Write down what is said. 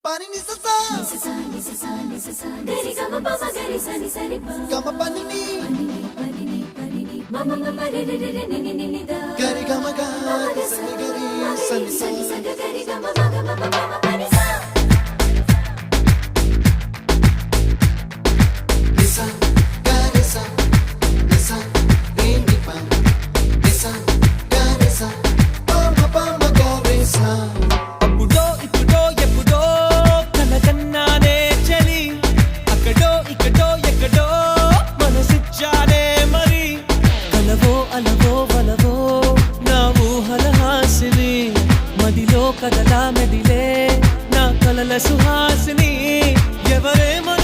pani ni sa sa gari ga ma pa gari sa ni ga ma pani ni ma ma ma re re re ni ni ni da gari ga ma ga sa ni gari sa ni gari ga ma ma pani sa lisa gari sa lisa re ni pa lisa gari sa pa ma gari sa కదలా మెదిలే నా కలల సుహాసిని ఎవరేమో